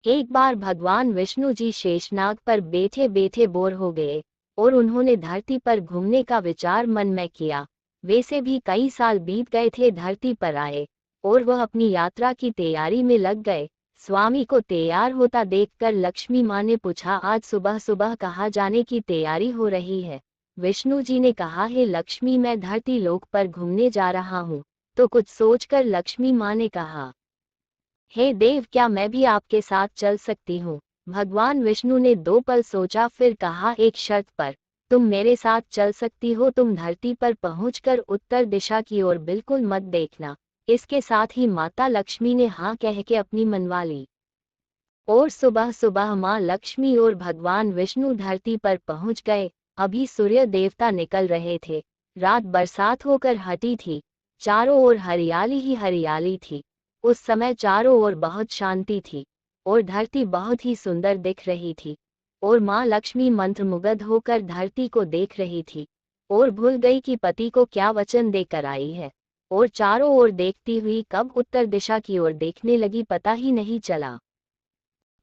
एक बार भगवान विष्णु जी शेषनाग पर बैठे बैठे बोर हो गए और उन्होंने धरती पर घूमने का विचार मन में किया। वैसे भी कई साल बीत गए थे धरती पर आए और वह अपनी यात्रा की तैयारी में लग गए। स्वामी को तैयार होता देखकर लक्ष्मी माँ ने पूछा, आज सुबह सुबह कहाँ जाने की तैयारी हो रही है? विष्णु जी ने कहा, है लक्ष्मी, मैं धरती लोक पर घूमने जा रहा हूँ। तो कुछ सोचकर लक्ष्मी माँ ने कहा, हे देव, क्या मैं भी आपके साथ चल सकती हूँ? भगवान विष्णु ने 2 पल सोचा, फिर कहा, एक शर्त पर। तुम मेरे साथ चल सकती हो, तुम धरती पर पहुंचकर उत्तर दिशा की ओर बिल्कुल मत देखना। इसके साथ ही माता लक्ष्मी ने हाँ कह के अपनी मनवा ली। और सुबह सुबह माँ लक्ष्मी और भगवान विष्णु धरती पर पहुंच गए। अभी सूर्य देवता निकल रहे थे। रात बरसात होकर हटी थी। चारों ओर हरियाली ही हरियाली थी। उस समय चारों ओर बहुत शांति थी और धरती बहुत ही सुंदर दिख रही थी। और माँ लक्ष्मी मंत्रमुग्ध होकर धरती को देख रही थी और भूल गई कि पति को क्या वचन देकर आई है। और चारों ओर देखती हुई कब उत्तर दिशा की ओर देखने लगी पता ही नहीं चला।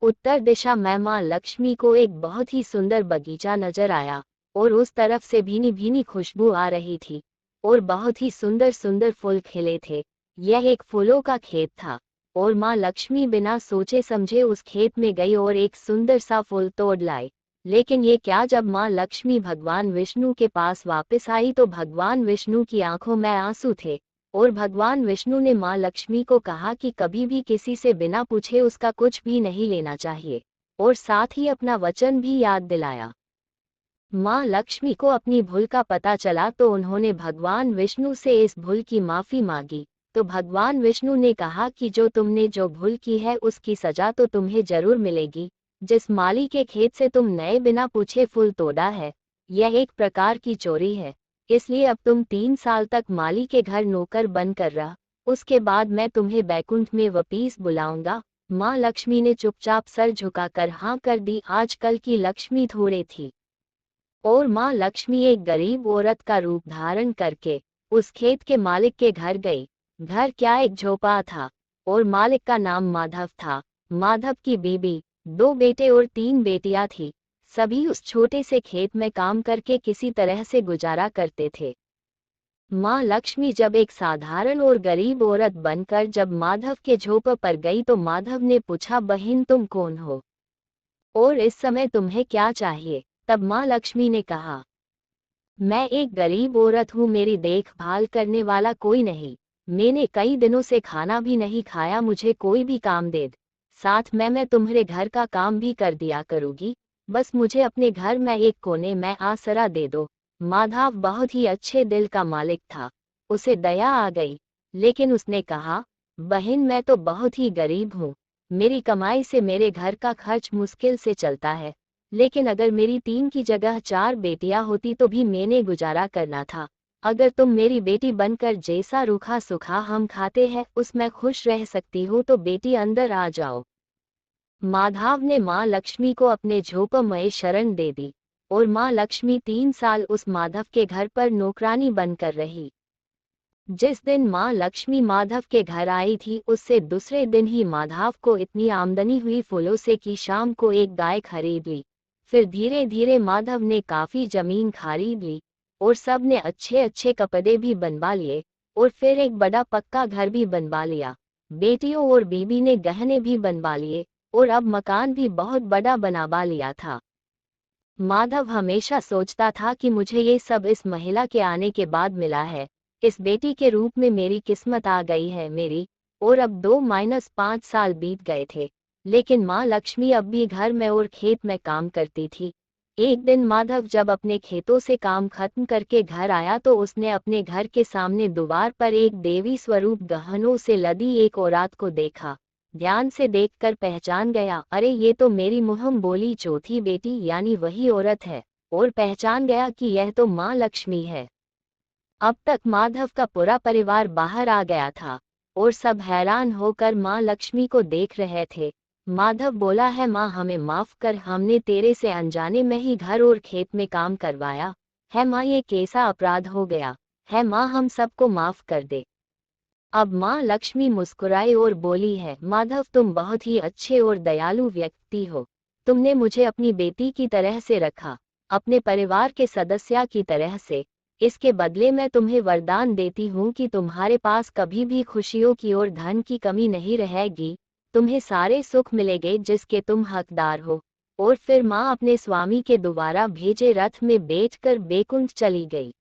उत्तर दिशा में माँ लक्ष्मी को एक बहुत ही सुंदर बगीचा नजर आया और उस तरफ से भीनी भीनी खुशबू आ रही थी और बहुत ही सुंदर सुंदर फूल खिले थे। यह एक फूलों का खेत था और माँ लक्ष्मी बिना सोचे समझे उस खेत में गई और एक सुंदर सा फूल तोड़ लाई। लेकिन ये क्या, जब माँ लक्ष्मी भगवान विष्णु के पास वापस आई तो भगवान विष्णु की आंखों में आंसू थे और भगवान विष्णु ने माँ लक्ष्मी को कहा कि कभी भी किसी से बिना पूछे उसका कुछ भी नहीं लेना चाहिए और साथ ही अपना वचन भी याद दिलाया। माँ लक्ष्मी को अपनी भूल का पता चला तो उन्होंने भगवान विष्णु से इस भूल की माफी मांगी। तो भगवान विष्णु ने कहा कि जो तुमने जो भूल की है उसकी सजा तो तुम्हें जरूर मिलेगी। जिस माली के खेत से तुम नए बिना पूछे फूल तोड़ा है, यह एक प्रकार की चोरी है। इसलिए अब तुम 3 साल तक माली के घर नौकर बनकर रह। उसके बाद मैं तुम्हें बैकुंठ में वापस बुलाऊंगा। माँ लक्ष्मी ने चुपचाप सर झुकाकर हाँ कर दी। आजकल की लक्ष्मी थोड़े थी और माँ लक्ष्मी एक गरीब औरत का रूप धारण करके उस खेत के मालिक के घर गई। घर क्या, एक झोपड़ा था और मालिक का नाम माधव था। माधव की बीबी, 2 बेटे और 3 बेटियां थी। सभी उस छोटे से खेत में काम करके किसी तरह से गुजारा करते थे। माँ लक्ष्मी जब एक साधारण और गरीब औरत बनकर जब माधव के झोपड़े पर गई तो माधव ने पूछा, बहन तुम कौन हो और इस समय तुम्हें क्या चाहिए? तब माँ लक्ष्मी ने कहा, मैं एक गरीब औरत हूँ, मेरी देखभाल करने वाला कोई नहीं। मैंने कई दिनों से खाना भी नहीं खाया, मुझे कोई भी काम दे दे, साथ में मैं तुम्हारे घर का काम भी कर दिया करूँगी। बस मुझे अपने घर में एक कोने में आसरा दे दो। माधव बहुत ही अच्छे दिल का मालिक था, उसे दया आ गई। लेकिन उसने कहा, बहन मैं तो बहुत ही गरीब हूँ, मेरी कमाई से मेरे घर का खर्च मुश्किल से चलता है। लेकिन अगर मेरी 3 की जगह 4 बेटियां होती तो भी मैंने गुजारा करना था। अगर तुम मेरी बेटी बनकर जैसा रूखा सूखा हम खाते हैं उसमें खुश रह सकती हो तो बेटी अंदर आ जाओ। माधव ने माँ लक्ष्मी को अपने झोपड़ में शरण दे दी और माँ लक्ष्मी 3 साल उस माधव के घर पर नौकरानी बनकर रही। जिस दिन माँ लक्ष्मी माधव के घर आई थी उससे दूसरे दिन ही माधव को इतनी आमदनी हुई फूलों से कि शाम को एक गाय खरीद ली। फिर धीरे धीरे माधव ने काफी जमीन खरीद ली और सब ने अच्छे अच्छे कपड़े भी बनवा लिए और फिर एक बड़ा पक्का घर भी बनवा लिया। बेटियों और बीबी ने गहने भी बनवा लिए और अब मकान भी बहुत बड़ा बनवा लिया था। माधव हमेशा सोचता था कि मुझे ये सब इस महिला के आने के बाद मिला है। इस बेटी के रूप में मेरी किस्मत आ गई है मेरी। और अब 2-5 साल बीत गए थे, लेकिन माँ लक्ष्मी अब भी घर में और खेत में काम करती थी। एक दिन माधव जब अपने खेतों से काम खत्म करके घर आया तो उसने अपने घर के सामने द्वार पर एक देवी स्वरूप गहनों से लदी एक औरत को देखा। ध्यान से देखकर पहचान गया, अरे ये तो मेरी मुहम बोली चौथी बेटी यानी वही औरत है। और पहचान गया कि यह तो माँ लक्ष्मी है। अब तक माधव का पूरा परिवार बाहर आ गया था और सब हैरान होकर माँ लक्ष्मी को देख रहे थे। माधव बोला, है माँ हमें माफ कर, हमने तेरे से अनजाने में ही घर और खेत में काम करवाया है माँ, ये कैसा अपराध हो गया है माँ, हम सबको माफ कर दे। अब माँ लक्ष्मी मुस्कुराई और बोली है, माधव तुम बहुत ही अच्छे और दयालु व्यक्ति हो। तुमने मुझे अपनी बेटी की तरह से रखा, अपने परिवार के सदस्य की तरह से। इसके बदले मैं तुम्हें वरदान देती हूँ कि तुम्हारे पास कभी भी खुशियों की और धन की कमी नहीं रहेगी। तुम्हें सारे सुख मिलेंगे जिसके तुम हकदार हो। और फिर माँ अपने स्वामी के दोबारा भेजे रथ में बैठकर बैकुंठ चली गई।